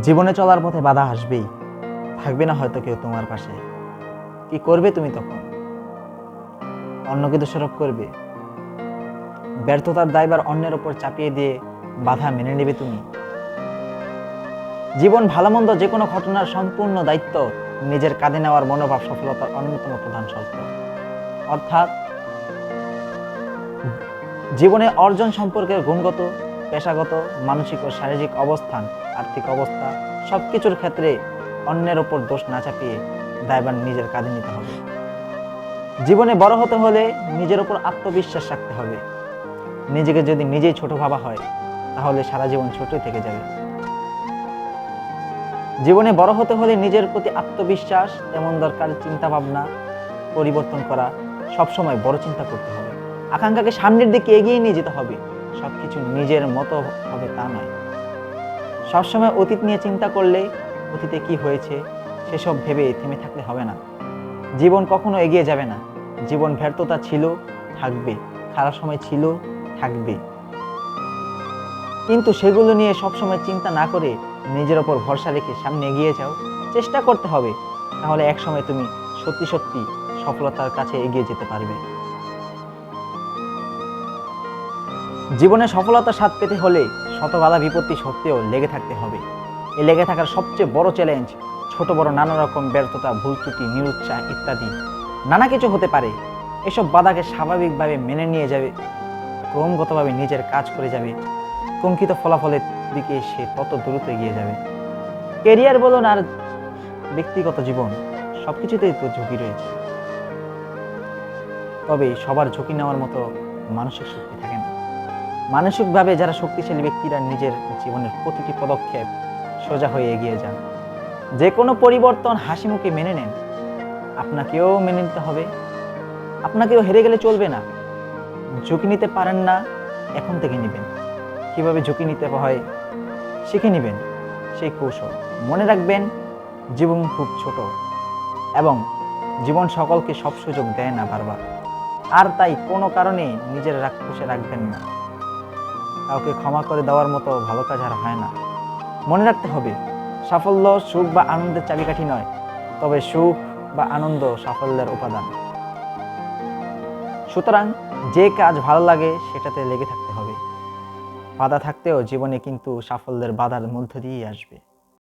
জীবনে চলার পথে বাধা আসবেই, থাকবে না হয়তো কেউ তোমার পাশে। কি করবে তুমি তখন? অন্যকে দোষারোপ করবে? ব্যর্থতার দায়ভার অন্যের ওপর চাপিয়ে দিয়ে বাধা মেনে নেবে তুমি? জীবন ভালো মন্দ যে কোনো ঘটনার সম্পূর্ণ দায়িত্ব নিজের কাঁধে নেওয়ার মনোভাব সফলতার অন্যতম প্রধান শর্ত। অর্থাৎ জীবনে অর্জন সম্পর্কের গুণগত, পেশাগত, মানসিক ও শারীরিক অবস্থান, আর্থিক অবস্থা সবকিছুর ক্ষেত্রে অন্যের ওপর দোষ না চাপিয়ে দায়ভার নিজের কাঁধে নিতে হবে। জীবনে বড় হতে হলে নিজের ওপর আত্মবিশ্বাস রাখতে হবে। নিজেকে যদি নিজেই ছোট ভাবা হয় তাহলে সারা জীবন ছোটই থেকে যাবে। জীবনে বড় হতে হলে নিজের প্রতি আত্মবিশ্বাস তেমন দরকার, চিন্তা ভাবনা পরিবর্তন করা, সবসময় বড় চিন্তা করতে হবে। আকাঙ্ক্ষাকে সামনের দিকে এগিয়ে নিয়ে যেতে হবে। সবকিছু নিজের মতো হবে তা নয়। সবসময় অতীত নিয়ে চিন্তা করলে অতীতে কি হয়েছে সেসব ভেবে থেমে থাকলে হবে না। জীবন কখনো এগিয়ে যাবে না। জীবন ব্যর্থতা ছিল, থাকবে, খারাপ সময় ছিল, থাকবে, কিন্তু সেগুলো নিয়ে সবসময় চিন্তা না করে নিজের ওপর ভরসা রেখে সামনে এগিয়ে যাও। চেষ্টা করতে হবে, তাহলে এক সময় তুমি সত্যি সত্যি সফলতার কাছে এগিয়ে যেতে পারবে। জীবনে সফলতার স্বাদ পেতে হলে শত বাধা বিপত্তি সত্ত্বেও লেগে থাকতে হবে। এই লেগে থাকার সবচেয়ে বড় চ্যালেঞ্জ, ছোট বড় নানা রকম ব্যর্থতা, ভুল ত্রুটি, নিরুৎসাহ ইত্যাদি নানা কিছু হতে পারে। এসব বাধাকে স্বাভাবিকভাবে মেনে নিয়ে যাবে, ক্রমাগতভাবে নিজের কাজ করে যাবে, কাঙ্ক্ষিত ফলাফলের দিকে সে তত দ্রুত এগিয়ে যাবে। কেরিয়ার বলুন আর ব্যক্তিগত জীবন, সবকিছুতেই তো ঝুঁকি রয়েছে। তবে সবার ঝুঁকি নেওয়ার মতো মানসিক শক্তি থাকে না। মানসিকভাবে যারা শক্তিশালী ব্যক্তিরা নিজের জীবনের প্রতিটি পদক্ষেপ সোজা হয়ে এগিয়ে যান। যে কোনো পরিবর্তন হাসি মুখে মেনে নেন। আপনাকেও মেনে নিতে হবে। আপনাকেও হেরে গেলে চলবে না। ঝুঁকি নিতে পারেন না, এখন থেকে নেবেন। কিভাবে ঝুঁকি নিতে হয় শিখে নেবেন, সেই কৌশল মনে রাখবেন। জীবন খুব ছোট এবং জীবন সকলকে সব সুযোগ দেয় না বারবার। আর তাই কোনো কারণে নিজের রাগ পুষে রাখবেন না। কাউকে ক্ষমা করে দেওয়ার মতো ভালো কাজ আর হয় না। মনে রাখতে হবে, সাফল্য সুখ বা আনন্দের চাবিকাঠি নয়, তবে সুখ বা আনন্দ সাফল্যের উপাদান। সুতরাং যে কাজ ভালো লাগে সেটাতে লেগে থাকতে হবে। বাধা থাকতেও জীবনে কিন্তু সাফল্যের বাধার মধ্য দিয়েই আসবে।